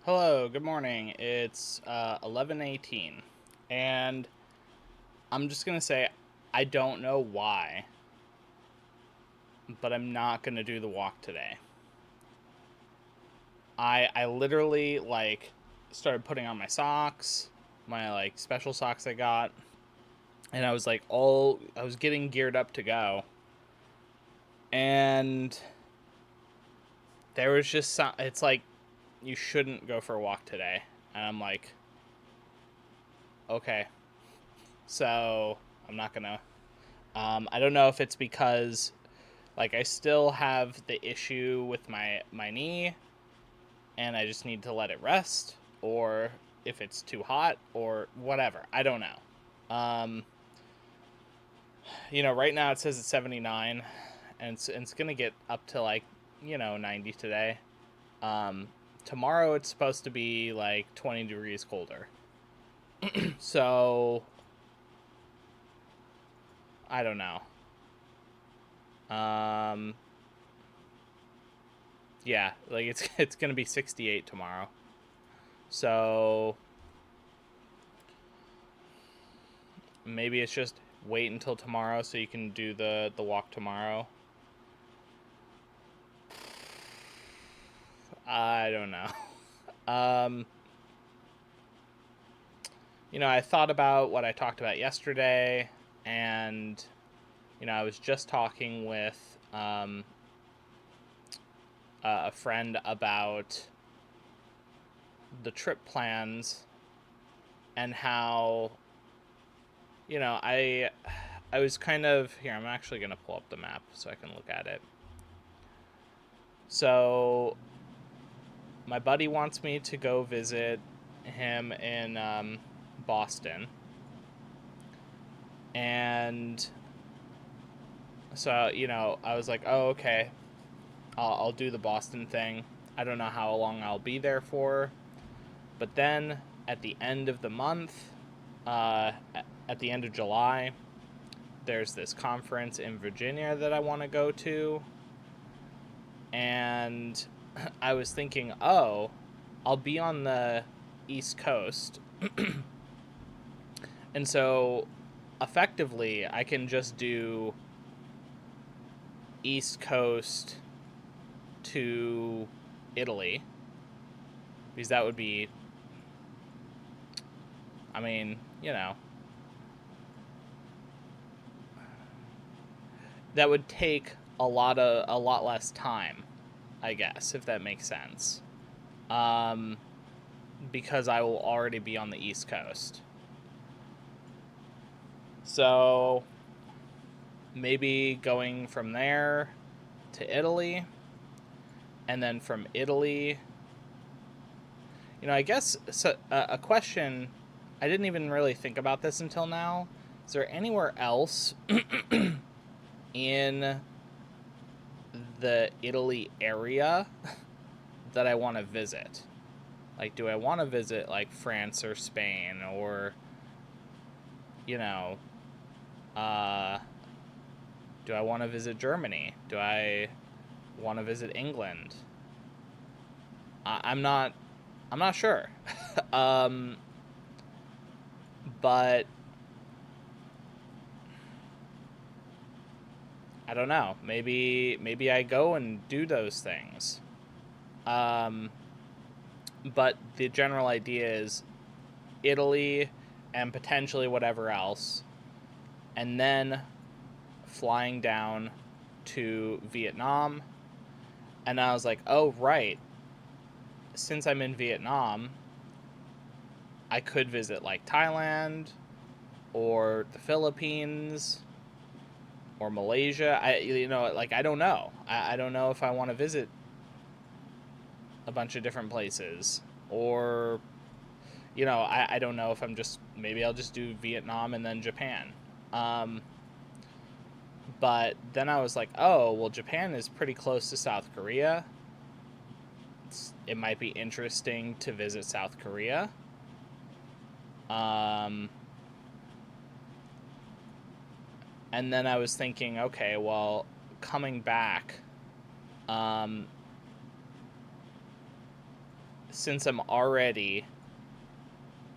Hello, good morning. It's 11:18, and I'm just gonna say I don't know why, but I'm not gonna do the walk today. I literally started putting on my socks, my special socks I got, and I was getting geared up to go, and there was just it's like you shouldn't go for a walk today, and I'm like, okay, so I'm not gonna. I don't know if it's because I still have the issue with my knee and I just need to let it rest, or if it's too hot or whatever. I don't know. Right now it says it's 79 and it's going to get up to 90 today. Um Tomorrow it's supposed to be 20 degrees colder. So, I don't know. Um yeah, it's going to be 68 tomorrow. So maybe it's just wait until tomorrow so you can do the walk tomorrow. I don't know. Um, I thought about what I talked about yesterday, and I was just talking with a friend about the trip plans and how I was kind of here. I'm actually gonna pull up the map so I can look at it. So my buddy wants me to go visit him in Boston. And so, I was like, oh, okay, I'll do the Boston thing. I don't know how long I'll be there for. But then at the end of the month, uh, at the end of July, there's this conference in Virginia that I want to go to. And I was thinking, oh, I'll be on the East Coast. And so effectively, I can just do East Coast to Italy, because that would be, I mean, that would take a lot less time, I guess, if that makes sense. Um, because I will already be on the East Coast. So maybe going from there to Italy, and then from Italy, I guess so, a question I didn't even really think about this until now. Is there anywhere else in the Italy area that I want to visit? Like, do I want to visit France or Spain, or you know, uh, do I want to visit Germany? Do I want to visit England? I'm not. I'm not sure. um, but I don't know. Maybe I go and do those things. Um, but the general idea is Italy and potentially whatever else, and then flying down to Vietnam. And I was like, oh, right. Since I'm in Vietnam, I could visit Thailand or the Philippines or Malaysia. I don't know. I don't know if I want to visit a bunch of different places, or I don't know if I'm just, maybe I'll just do Vietnam and then Japan. Um, but then I was like, oh, well, Japan is pretty close to South Korea. It might be interesting to visit South Korea. Um, and then I was thinking, okay, well, coming back, um, since I'm already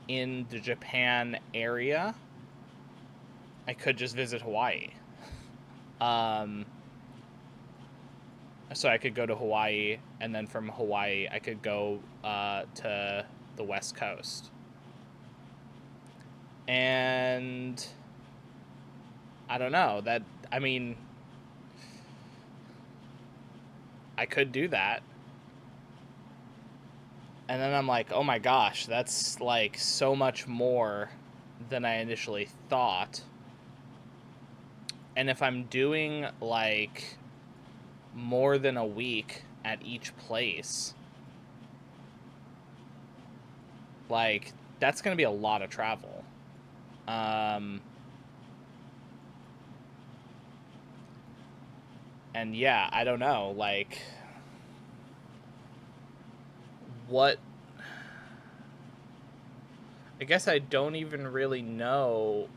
in the Japan area, I could just visit Hawaii. Um, so I could go to Hawaii, and then from Hawaii, I could go to the West Coast. And I don't know. I mean, I could do that. And then I'm like, oh my gosh, that's like so much more than I initially thought. And if I'm doing like more than a week at each place, like that's going to be a lot of travel. And yeah, I don't know, like what, I guess I don't even really know.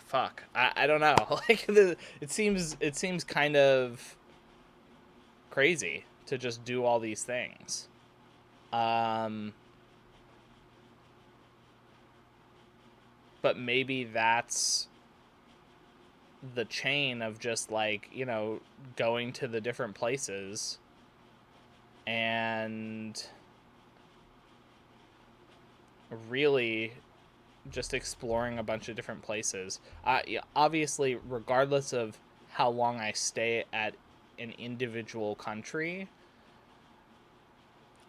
Fuck, I don't know. Like it seems kind of crazy to just do all these things. Um, but maybe that's the chain of just like, going to the different places and really just exploring a bunch of different places. Yeah, obviously, regardless of how long I stay at an individual country,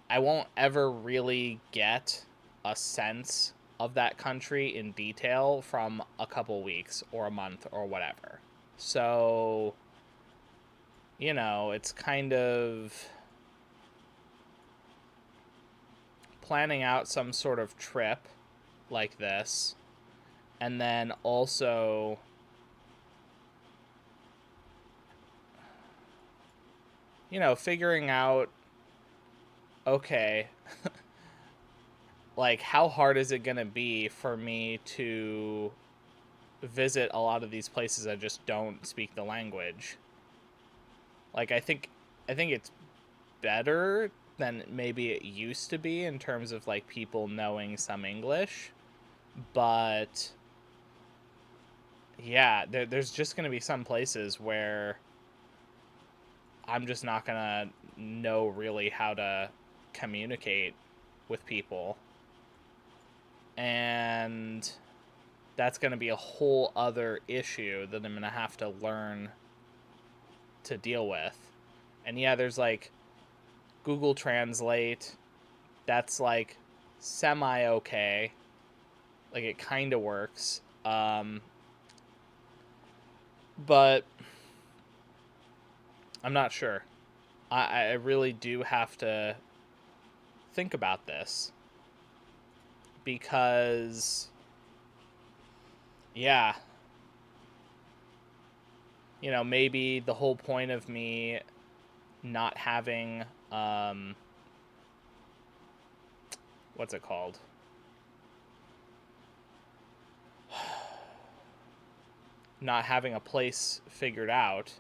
I won't ever really get a sense of that country in detail from a couple weeks or a month or whatever. So, it's kind of planning out some sort of trip like this, and then also figuring out, okay, like how hard is it going to be for me to visit a lot of these places I just don't speak the language. Like I think it's better than maybe it used to be in terms of like people knowing some English, but yeah, there's just going to be some places where I'm just not going to know really how to communicate with people. And that's going to be a whole other issue that I'm going to have to learn to deal with. And yeah, there's like Google Translate. That's like semi okay. Like it kind of works. But I'm not sure. I really do have to think about this because, yeah, maybe the whole point of me not having, what's it called? Not having a place figured out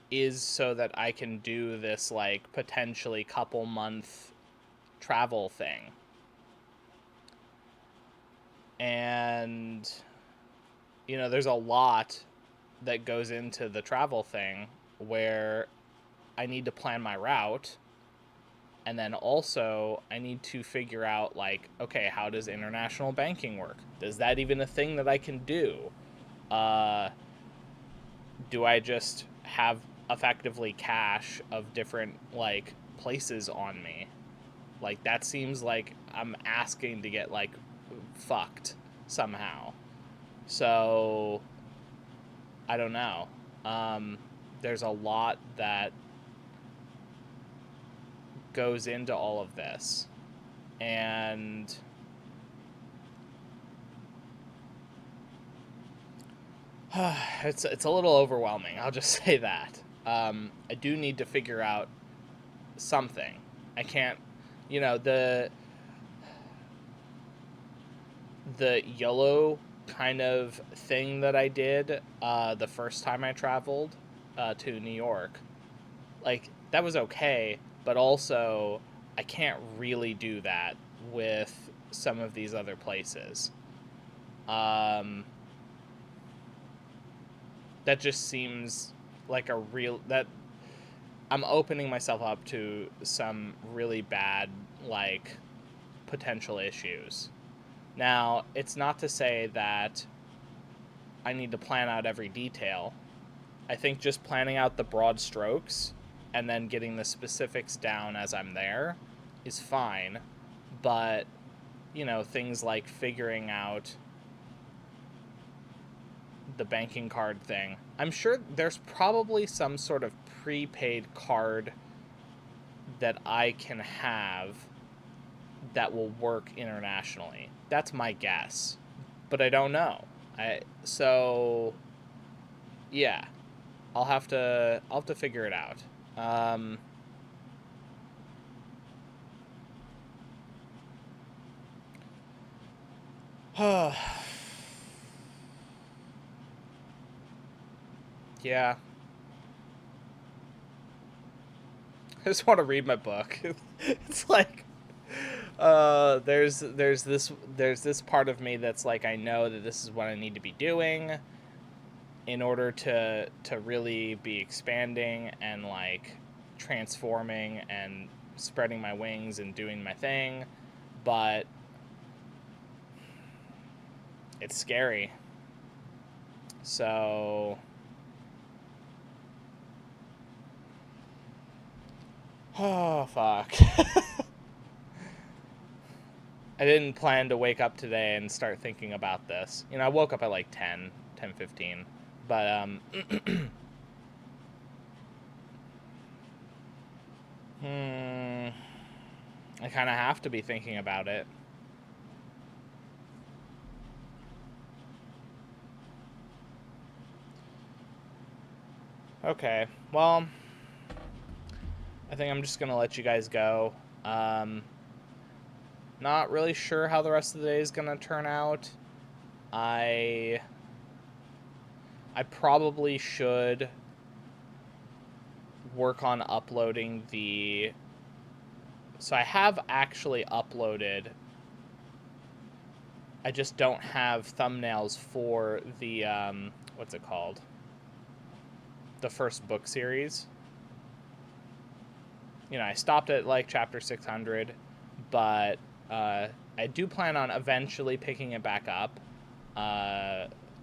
is so that I can do this like potentially couple month travel thing. And there's a lot that goes into the travel thing where I need to plan my route, and then also I need to figure out like, okay, how does international banking work? Is that even a thing that I can do? Do I just have effectively cash of different like places on me? Like that seems like I'm asking to get like fucked somehow. So I don't know. There's a lot that goes into all of this, and it's a little overwhelming. I'll just say that. I do need to figure out something. I can't, the the YOLO kind of thing that I did the first time I traveled to New York, like, that was okay, but also I can't really do that with some of these other places. That just seems like a real, that I'm opening myself up to some really bad, like, potential issues. Now, it's not to say that I need to plan out every detail. I think just planning out the broad strokes and then getting the specifics down as I'm there is fine. But, you know, things like figuring out the banking card thing. I'm sure there's probably some sort of prepaid card that I can have that will work internationally. That's my guess. But I don't know. So yeah, I'll have to figure it out. Yeah. I just want to read my book. It's like there's this part of me that's like, I know that this is what I need to be doing in order to really be expanding and, like, transforming and spreading my wings and doing my thing, but it's scary. So oh fuck. I didn't plan to wake up today and start thinking about this. You know, I woke up at like 10:15, but I kind of have to be thinking about it. Okay, well, I think I'm just gonna let you guys go. Not really sure how the rest of the day is gonna turn out. I probably should work on uploading the. So I have actually uploaded. I just don't have thumbnails for the what's it called? The first book series. You know, I stopped at like chapter 600, but I do plan on eventually picking it back up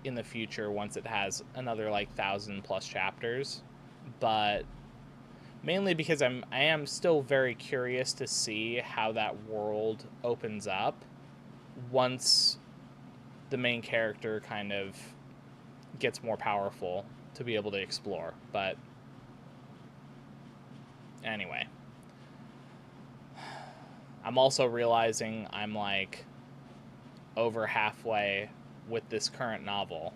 in the future once it has another like 1,000+ chapters. But mainly because I am still very curious to see how that world opens up once the main character kind of gets more powerful to be able to explore. But anyway, I'm also realizing I'm like over halfway with this current novel,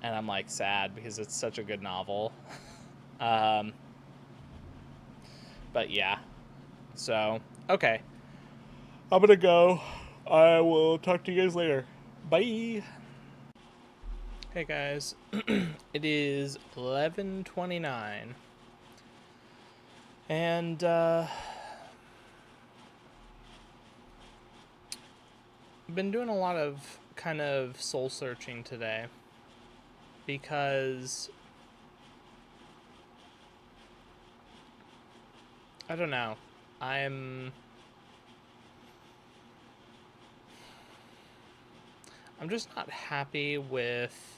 and I'm like sad because it's such a good novel. But yeah, so okay, I'm gonna go. I will talk to you guys later. Bye. Hey guys, it is 11:29, and I've been doing a lot of kind of soul searching today because I don't know. I'm just not happy with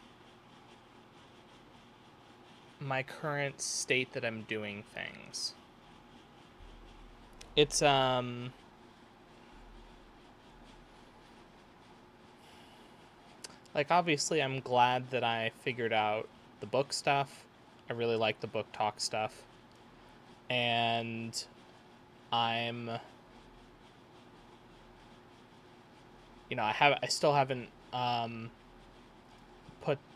my current state that I'm doing things. It's like, obviously I'm glad that I figured out the book stuff. I really like the book talk stuff. And I'm, you know, I still haven't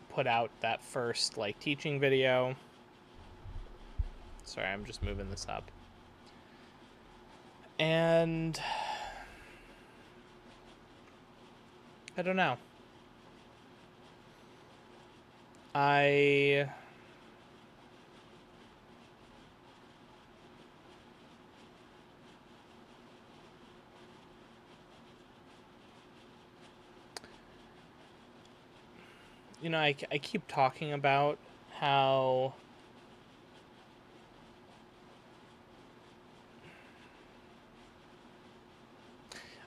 put out that first like teaching video. Sorry, I'm just moving this up. And I don't know. I I keep talking about how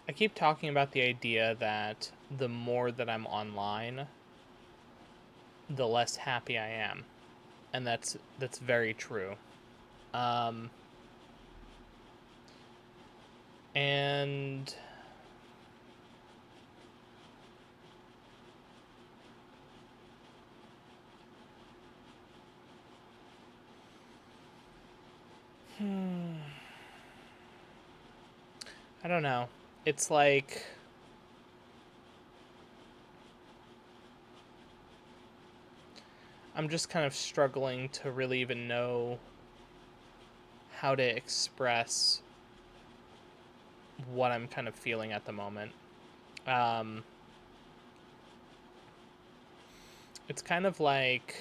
I keep talking about the idea that the more that I'm online, the less happy I am. And that's very true. Um, and I don't know. It's like I'm just kind of struggling to really even know how to express what I'm kind of feeling at the moment. Um, it's kind of like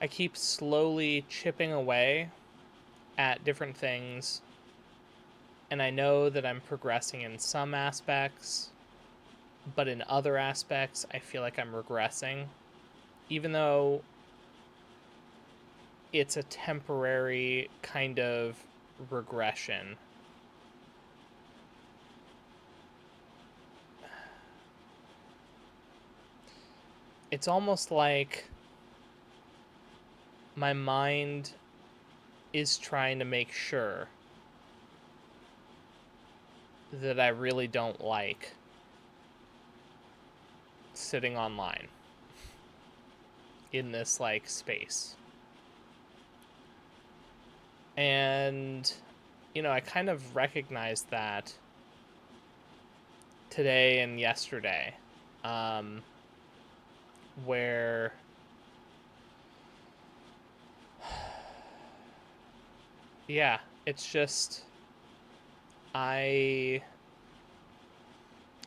I keep slowly chipping away at different things, and I know that I'm progressing in some aspects, but in other aspects, I feel like I'm regressing, even though it's a temporary kind of regression. It's almost like my mind is trying to make sure that I really don't like sitting online in this like space. And I kind of recognized that today and yesterday, um, where yeah, it's just I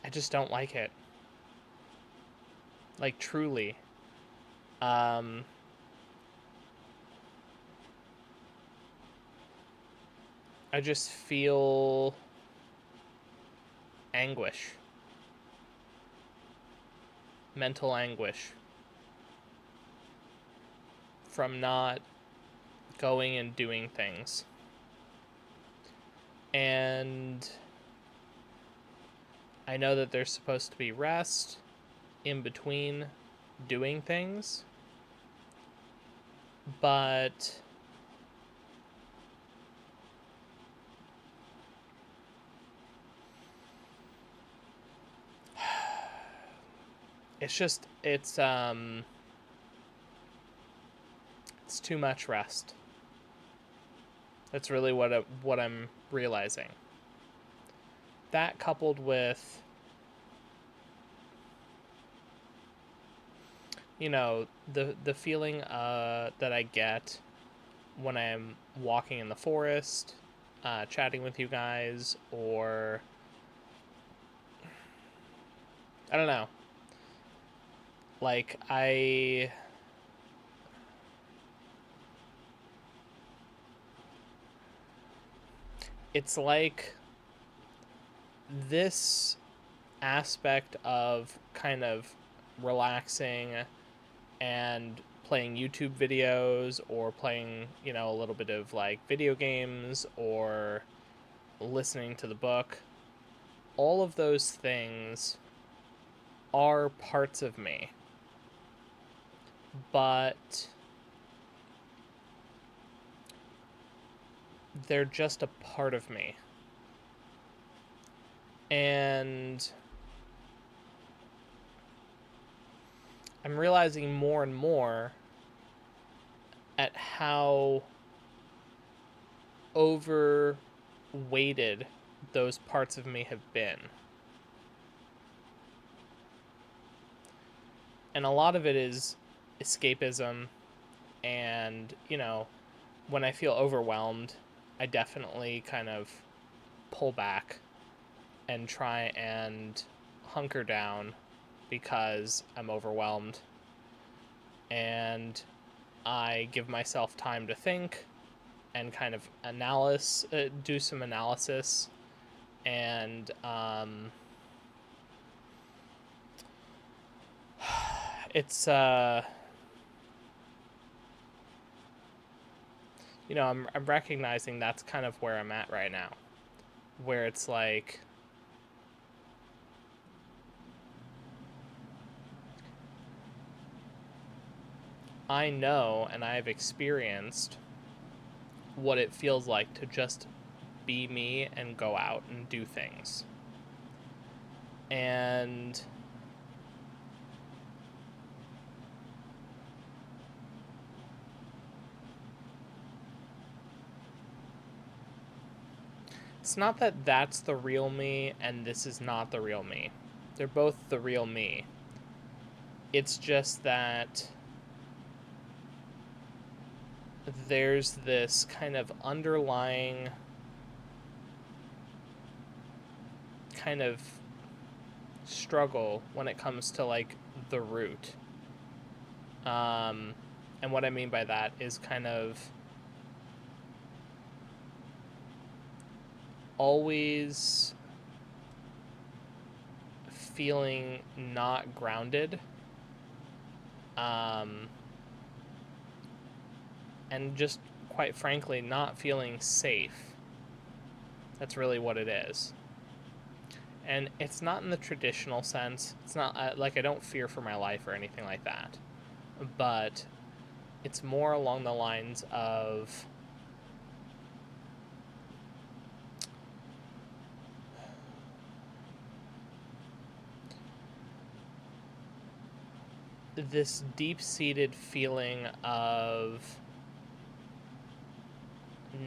I just don't like it. Like truly. Um I just feel anguish, mental anguish from not going and doing things. And I know that there's supposed to be rest in between doing things, but it's too much rest. That's really what I'm realizing. That coupled with the feeling that I get when I'm walking in the forest, chatting with you guys, or I don't know. Like it's like this aspect of kind of relaxing and playing YouTube videos or playing, a little bit of like video games or listening to the book. All of those things are parts of me, but they're just a part of me. And I'm realizing more and more at how overweighted those parts of me have been. And a lot of it is escapism. And, when I feel overwhelmed, I definitely kind of pull back and try and hunker down because I'm overwhelmed. And I give myself time to think and kind of do some analysis. And it's I'm recognizing that's kind of where I'm at right now, where it's like I know and I've experienced what it feels like to just be me and go out and do things. And it's not that that's the real me and this is not the real me. They're both the real me. It's just that there's this kind of underlying kind of struggle when it comes to like the root. And what I mean by that is kind of always feeling not grounded. And just quite frankly, not feeling safe. That's really what it is. And it's not in the traditional sense. It's not like I don't fear for my life or anything like that. But it's more along the lines of this deep-seated feeling of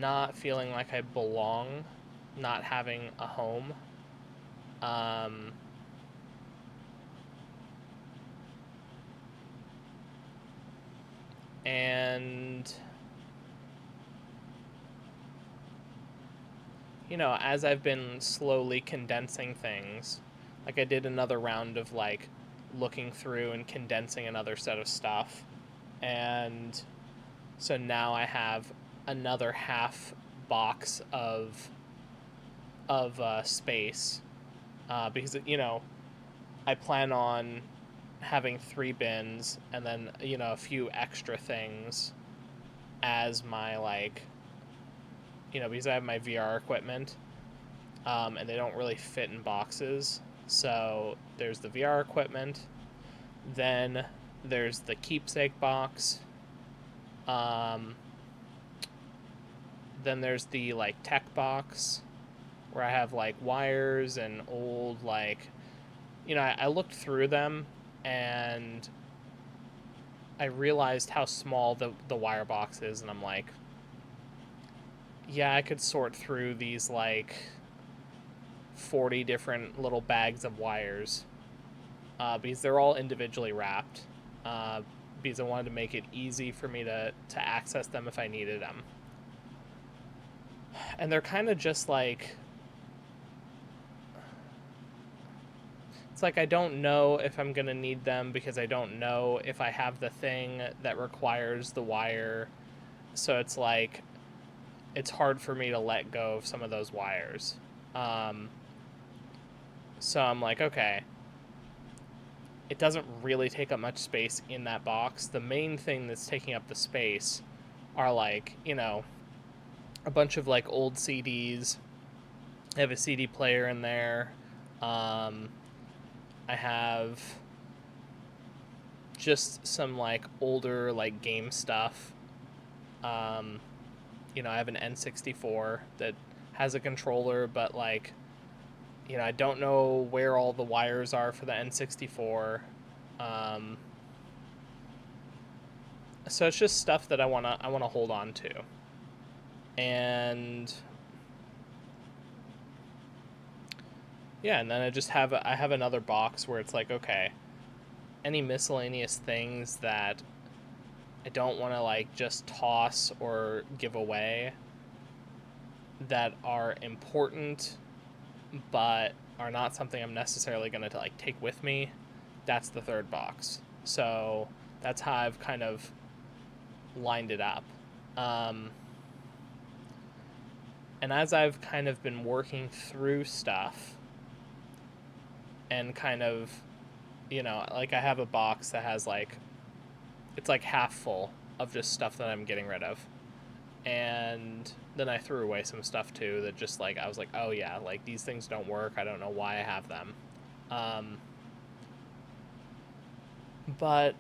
not feeling like I belong, not having a home. And as I've been slowly condensing things, like I did another round of like looking through and condensing another set of stuff, and so now I have another half box of space, because I plan on having 3 bins and then a few extra things as my like because I have my VR equipment, and they don't really fit in boxes. So there's the VR equipment, then there's the keepsake box, then there's the like tech box where I have like wires and old like I looked through them and I realized how small the wire box is, and I'm like, yeah, I could sort through these like 40 different little bags of wires, because they're all individually wrapped, because I wanted to make it easy for me to access them if I needed them. And they're kind of just like, it's like I don't know if I'm going to need them because I don't know if I have the thing that requires the wire. So it's like, it's hard for me to let go of some of those wires. So I'm like, okay, it doesn't really take up much space in that box. The main thing that's taking up the space are like, a bunch of like old CDs. I have a CD player in there. I have just some like older like game stuff. I have an N64 that has a controller, but like, I don't know where all the wires are for the N64. So it's just stuff that I wanna hold on to. And yeah, and then I have another box where it's like, okay, any miscellaneous things that I don't want to like just toss or give away that are important but are not something I'm necessarily going to like take with me, that's the third box. So that's how I've kind of lined it up. And as I've kind of been working through stuff and kind of, like I have a box that has like, it's like half full of just stuff that I'm getting rid of. And then I threw away some stuff too that just like, I was like, oh yeah, like these things don't work. I don't know why I have them. But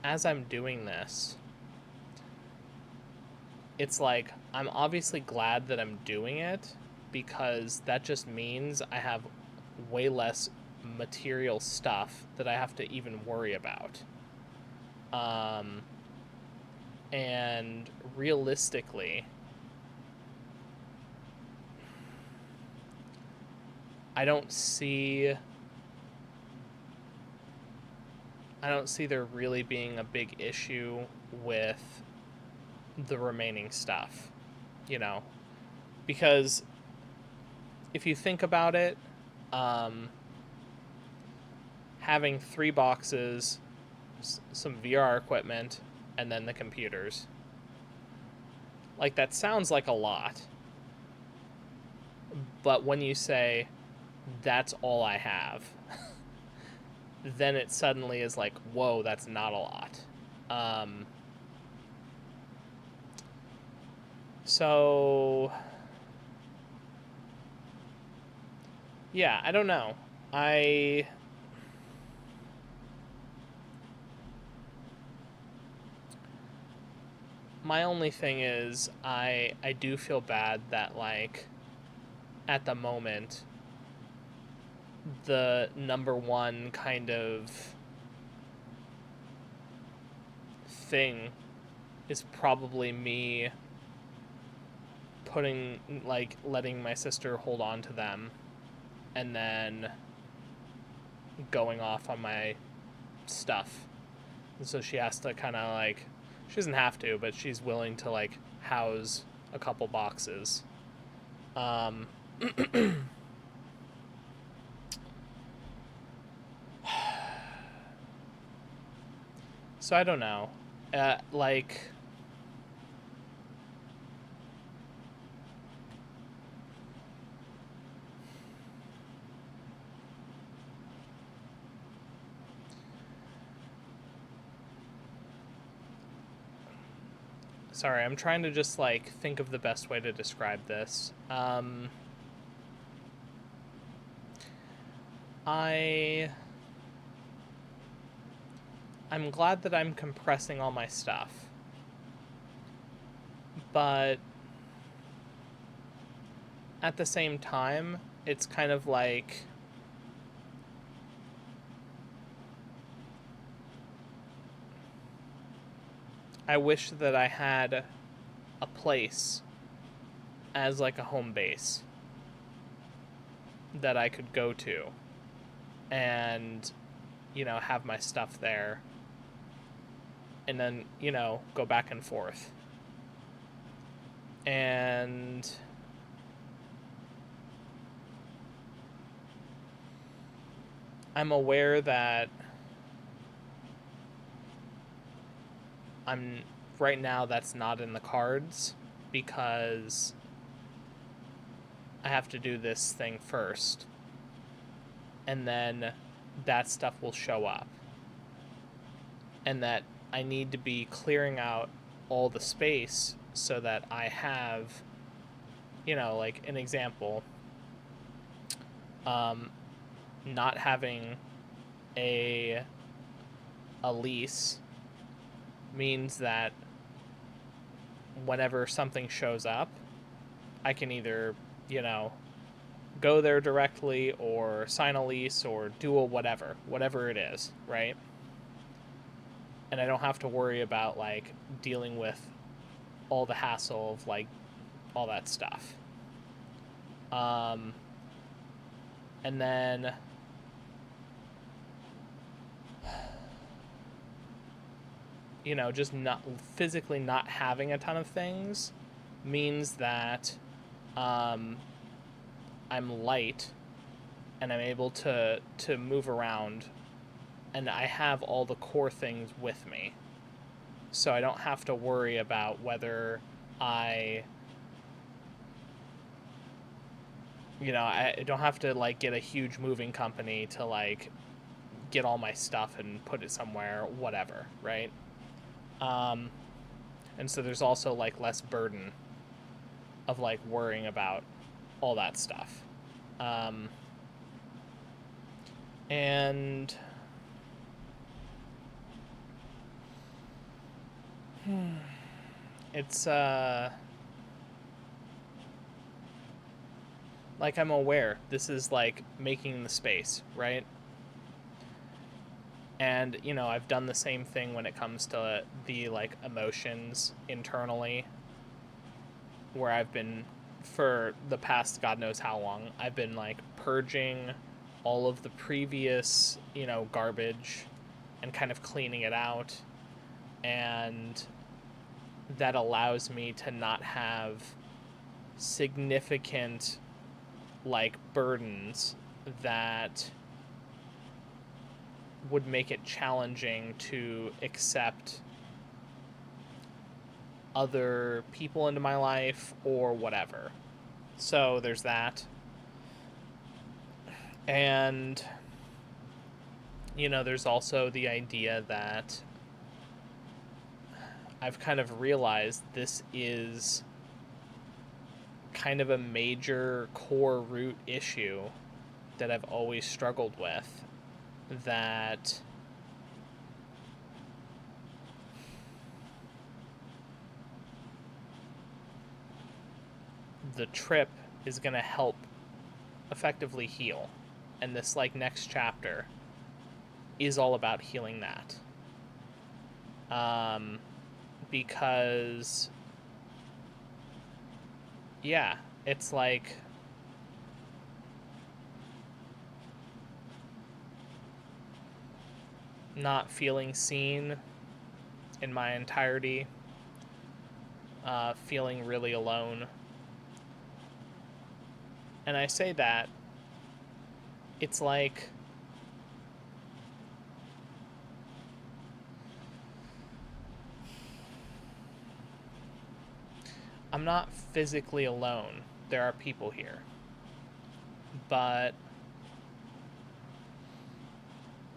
as I'm doing this, it's like, I'm obviously glad that I'm doing it because that just means I have way less material stuff that I have to even worry about. And realistically, I don't see there really being a big issue with the remaining stuff, because if you think about it, having 3 boxes, some VR equipment, and then the computers, like that sounds like a lot. But when you say that's all I have, then it suddenly is like, whoa, that's not a lot. So yeah, I don't know. My only thing is I do feel bad that like at the moment the number one kind of thing is probably me letting my sister hold on to them and then going off on my stuff. And so she has to kind of like, she doesn't have to, but she's willing to like house a couple boxes. So I don't know. Like, sorry, I'm trying to just like think of the best way to describe this. I'm glad that I'm compressing all my stuff. But at the same time, it's kind of like I wish that I had a place as like a home base that I could go to and, have my stuff there and then, go back and forth. And I'm aware that right now that's not in the cards because I have to do this thing first. And then that stuff will show up. And that I need to be clearing out all the space so that I have, like an example, not having a lease means that whenever something shows up, I can either, go there directly or sign a lease or do a whatever it is, right? And I don't have to worry about like dealing with all the hassle of like all that stuff. And then just not physically not having a ton of things means that um, I'm light and I'm able to move around, and I have all the core things with me. So I don't have to worry about whether I I don't have to like get a huge moving company to like get all my stuff and put it somewhere, whatever, right? Um, and so there's also like less burden of like worrying about all that stuff. Um, and it's like I'm aware this is like making the space, right? And I've done the same thing when it comes to the like emotions internally, where I've been, for the past god knows how long, I've been like purging all of the previous garbage and kind of cleaning it out, and that allows me to not have significant like burdens that would make it challenging to accept other people into my life or whatever. So there's that. And there's also the idea that I've kind of realized this is kind of a major core root issue that I've always struggled with, that the trip is going to help effectively heal. And this like next chapter is all about healing that. Because yeah, it's like not feeling seen in my entirety, feeling really alone. And I say that it's like I'm not physically alone. There are people here. But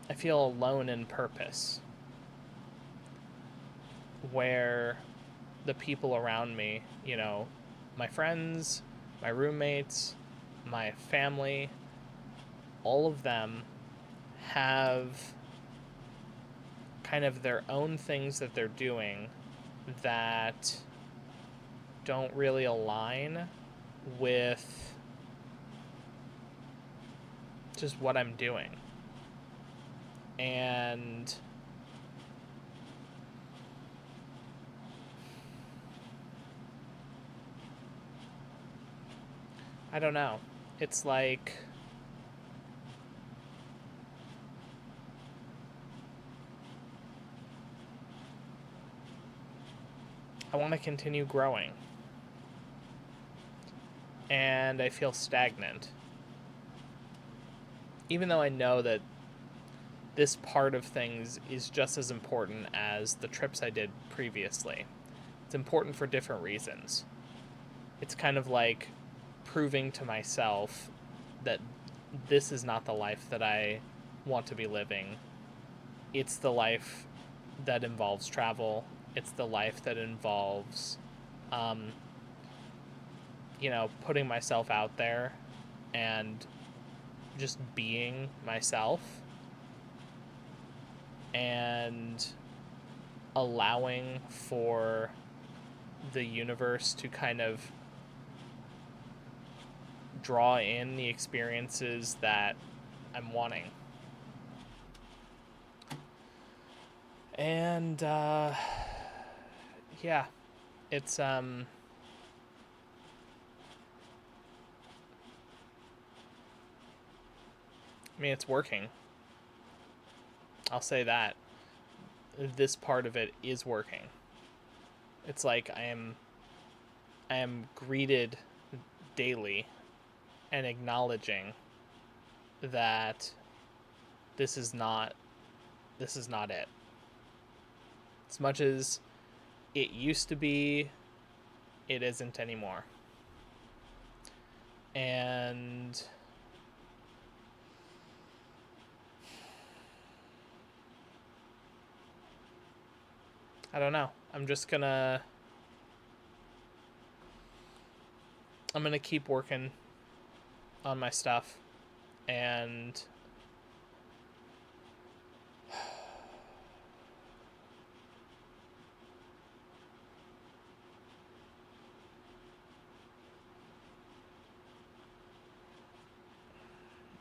I feel alone in purpose, where the people around me, my friends, my roommates, my family, all of them have kind of their own things that they're doing that don't really align with just what I'm doing. And I don't know. It's like I want to continue growing. And I feel stagnant. Even though I know that this part of things is just as important as the trips I did previously. It's important for different reasons. It's kind of like proving to myself that this is not the life that I want to be living. It's the life that involves travel. It's the life that involves, um, putting myself out there and just being myself and allowing for the universe to kind of draw in the experiences that I'm wanting. And yeah, it's I mean, it's working. I'll say that. this part of it is working. It's like I am greeted daily and acknowledging that this is not it. As much as it used to be, it isn't anymore. And I don't know. I'm gonna keep working on my stuff, and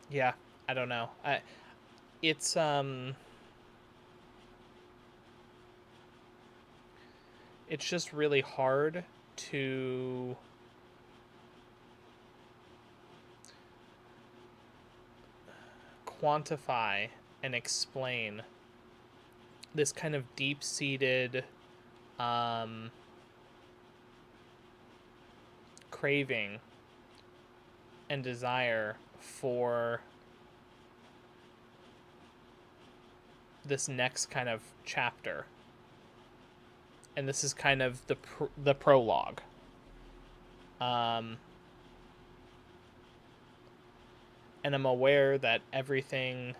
yeah, I don't know. It's it's just really hard to quantify and explain this kind of deep-seated craving and desire for this next kind of chapter. And this is kind of the prologue. And I'm aware that everything,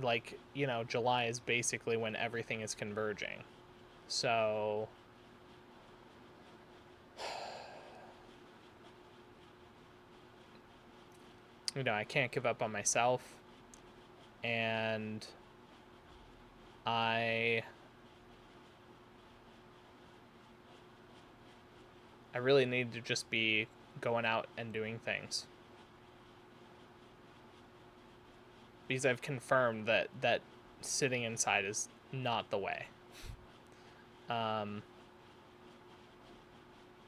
like, you know, July is basically when everything is converging. So you know, I can't give up on myself, and I really need to just be going out and doing things, because I've confirmed that sitting inside is not the way.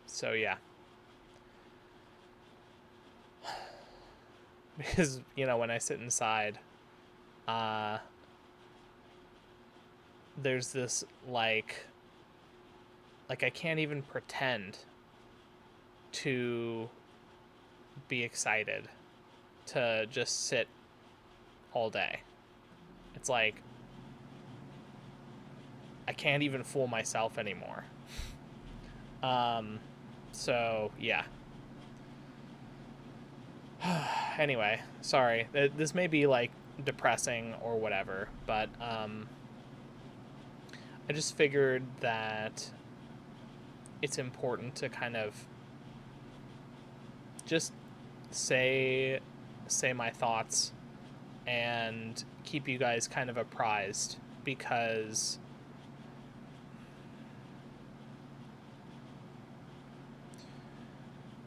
So yeah. Because, you know, when I sit inside, there's this like I can't even pretend to be excited to just sit all day. It's like I can't even fool myself anymore. So yeah. Anyway, sorry. This may be like depressing or whatever, but I just figured that it's important to kind of just say my thoughts and keep you guys kind of apprised, because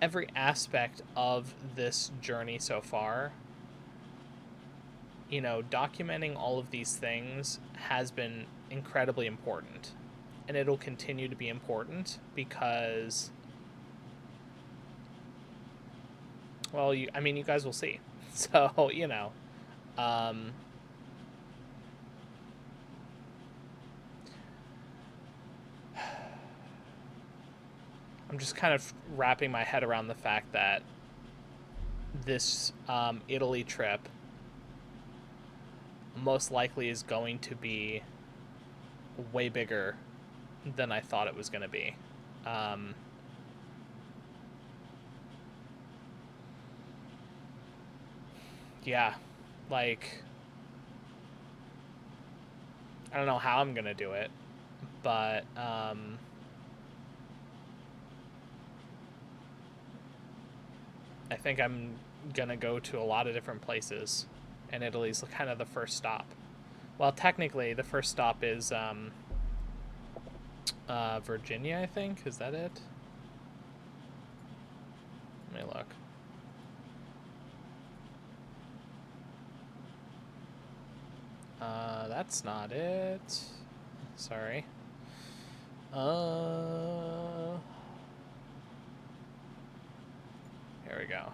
every aspect of this journey so far, you know, documenting all of these things has been incredibly important, and it'll continue to be important because, well, you guys will see. So, you know, I'm just kind of wrapping my head around the fact that this Italy trip most likely is going to be way bigger than I thought it was going to be. Yeah, like, I don't know how I'm going to do it, but I think I'm going to go to a lot of different places, and Italy's kind of the first stop. Well, technically, the first stop is Virginia, I think. Is that it? Let me look. That's not it. Sorry. Here we go.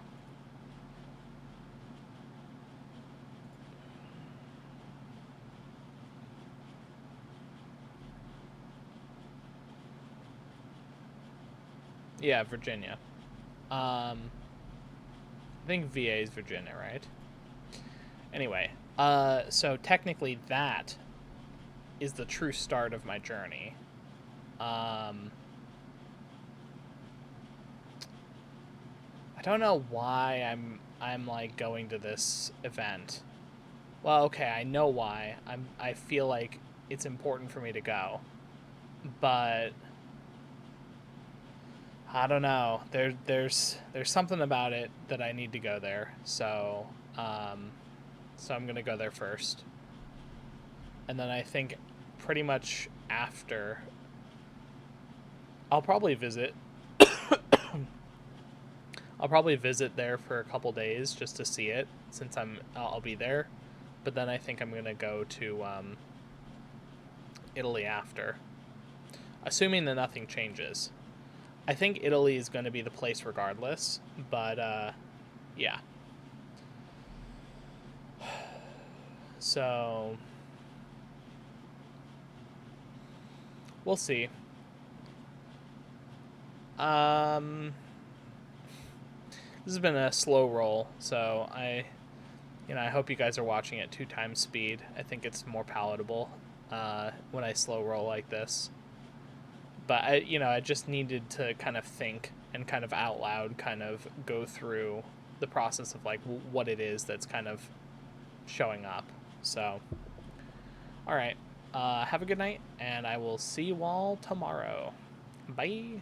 Yeah, Virginia. I think VA is Virginia, right? Anyway, so technically that is the true start of my journey. I don't know why I'm like going to this event. Well, okay, I know why. I feel like it's important for me to go. But I don't know. There's something about it that I need to go there. So I'm going to go there first. And then I think pretty much after I'll probably visit I'll probably visit there for a couple days just to see it since I'll be there. But then I think I'm gonna go to Italy after, assuming that nothing changes. I think Italy is going to be the place regardless, but yeah. So we'll see. This has been a slow roll, so I hope you guys are watching at 2 times speed. I think it's more palatable when I slow roll like this. But I just needed to kind of think and kind of out loud kind of go through the process of like what it is that's kind of showing up. So, all right. Have a good night, and I will see you all tomorrow. Bye.